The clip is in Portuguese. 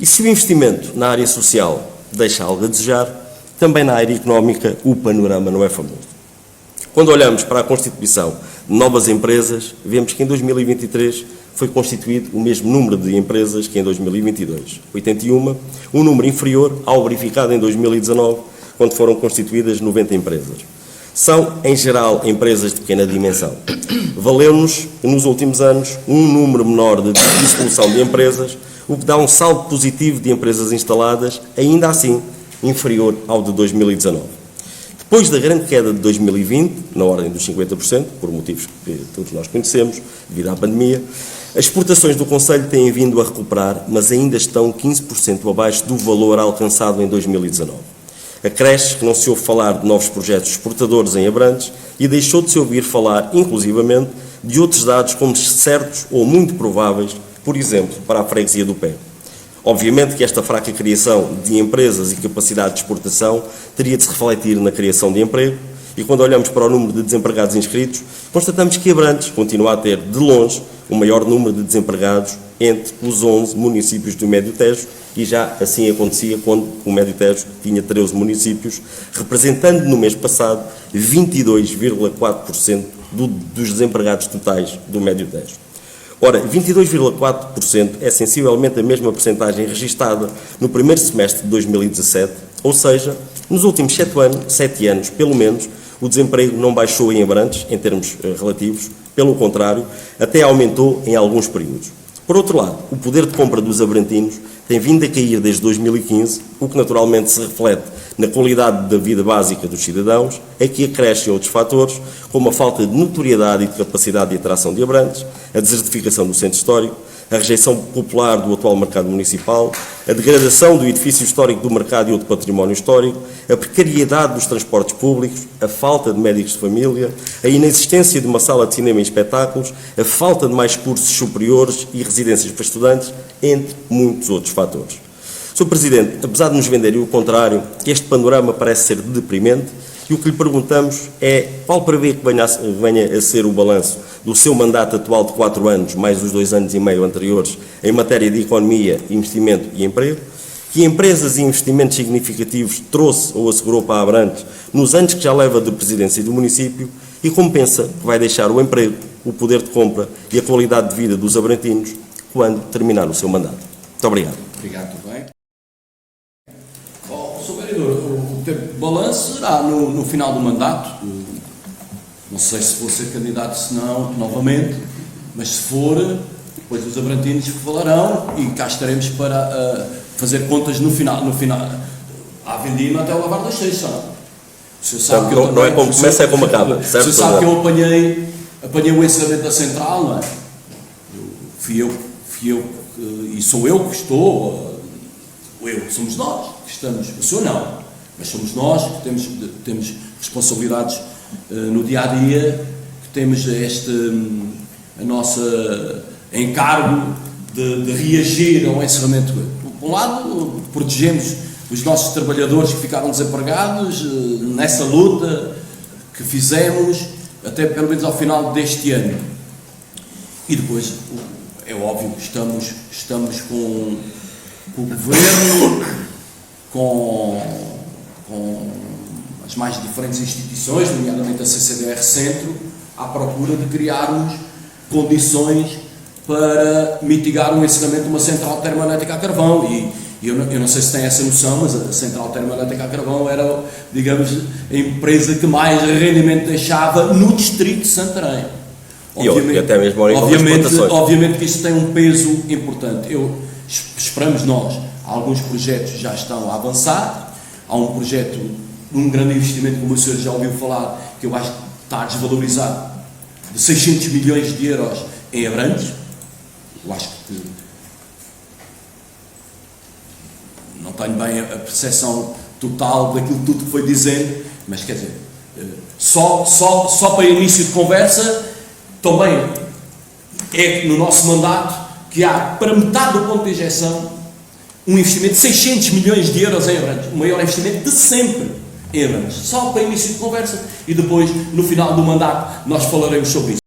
E se o investimento na área social deixa algo a desejar, também na área económica o panorama não é famoso. Quando olhamos para a constituição de novas empresas, vemos que em 2023 foi constituído o mesmo número de empresas que em 2022, 81, um número inferior ao verificado em 2019, quando foram constituídas 90 empresas. São, em geral, empresas de pequena dimensão. Valeu-nos, nos últimos anos, um número menor de dissolução de empresas, o que dá um saldo positivo de empresas instaladas, ainda assim inferior ao de 2019. Depois da grande queda de 2020, na ordem dos 50%, por motivos que todos nós conhecemos, devido à pandemia, as exportações do concelho têm vindo a recuperar, mas ainda estão 15% abaixo do valor alcançado em 2019. Acresce que não se ouve falar de novos projetos exportadores em Abrantes e deixou de se ouvir falar, inclusivamente, de outros dados como certos ou muito prováveis, por exemplo, para a freguesia do Pé. Obviamente que esta fraca criação de empresas e capacidade de exportação teria de se refletir na criação de emprego e quando olhamos para o número de desempregados inscritos, constatamos que Abrantes continua a ter, de longe, o maior número de desempregados entre os 11 municípios do Médio Tejo e já assim acontecia quando o Médio Tejo tinha 13 municípios, representando no mês passado 22,4% dos desempregados totais do Médio Tejo. Ora, 22,4% é sensivelmente a mesma percentagem registada no primeiro semestre de 2017, ou seja, nos últimos 7 anos, pelo menos, o desemprego não baixou em Abrantes, em termos relativos, pelo contrário, até aumentou em alguns períodos. Por outro lado, o poder de compra dos abrantinos tem vindo a cair desde 2015, o que naturalmente se reflete na qualidade da vida básica dos cidadãos, a que acrescem outros fatores, como a falta de notoriedade e de capacidade de atração de Abrantes, a desertificação do centro histórico, a rejeição popular do atual mercado municipal, a degradação do edifício histórico do mercado e outro património histórico, a precariedade dos transportes públicos, a falta de médicos de família, a inexistência de uma sala de cinema e espetáculos, a falta de mais cursos superiores e residências para estudantes, entre muitos outros fatores. Sr. Presidente, apesar de nos venderem o contrário, este panorama parece ser deprimente e o que lhe perguntamos é qual prevê que venha a ser o balanço do seu mandato atual de 4 anos, mais os 2 anos e meio anteriores, em matéria de economia, investimento e emprego, que empresas e investimentos significativos trouxe ou assegurou para Abrantes nos anos que já leva de presidência do município e como pensa que vai deixar o emprego, o poder de compra e a qualidade de vida dos abrantinos quando terminar o seu mandato. Muito obrigado. Obrigado, tudo bem. Sr. Vereador, o tempo de balanço será no final do mandato. Não sei se vou ser candidato, se não, novamente, mas se for, depois os abrantinos falarão e cá estaremos para fazer contas no final, à vendima até o lavar das cestas. O senhor sabe que eu não é como começa, é como acaba. O senhor sabe que eu apanhei o encerramento da central, não é? Fui eu, e sou eu que estou, somos nós que estamos, o senhor não, mas somos nós que temos responsabilidades no dia-a-dia, que temos a nossa encargo de reagir a um encerramento. Por um lado, protegemos os nossos trabalhadores que ficaram desempregados nessa luta que fizemos até pelo menos ao final deste ano. E depois, é óbvio que estamos com o Governo, com as mais diferentes instituições, nomeadamente a CCDR Centro, à procura de criarmos condições para mitigar o encerramento de uma central termoelétrica a carvão. E eu não sei se tem essa noção, mas a central termoelétrica a carvão era, digamos, a empresa que mais rendimento deixava no distrito de Santarém. E até mesmo obviamente que isso tem um peso importante. Esperamos nós, alguns projetos já estão a avançar, há um projeto, um grande investimento, como o senhor já ouviu falar, que eu acho que está desvalorizado, de 600 milhões de euros em Abrantes. Eu acho que não tenho bem a percepção total daquilo tudo que foi dizendo, mas quer dizer, só para início de conversa, também é no nosso mandato que há, para metade do ponto de injeção, um investimento de 600 milhões de euros em Abrantes, o maior investimento de sempre em Abrantes, só para início de conversa, e depois, no final do mandato, nós falaremos sobre isso.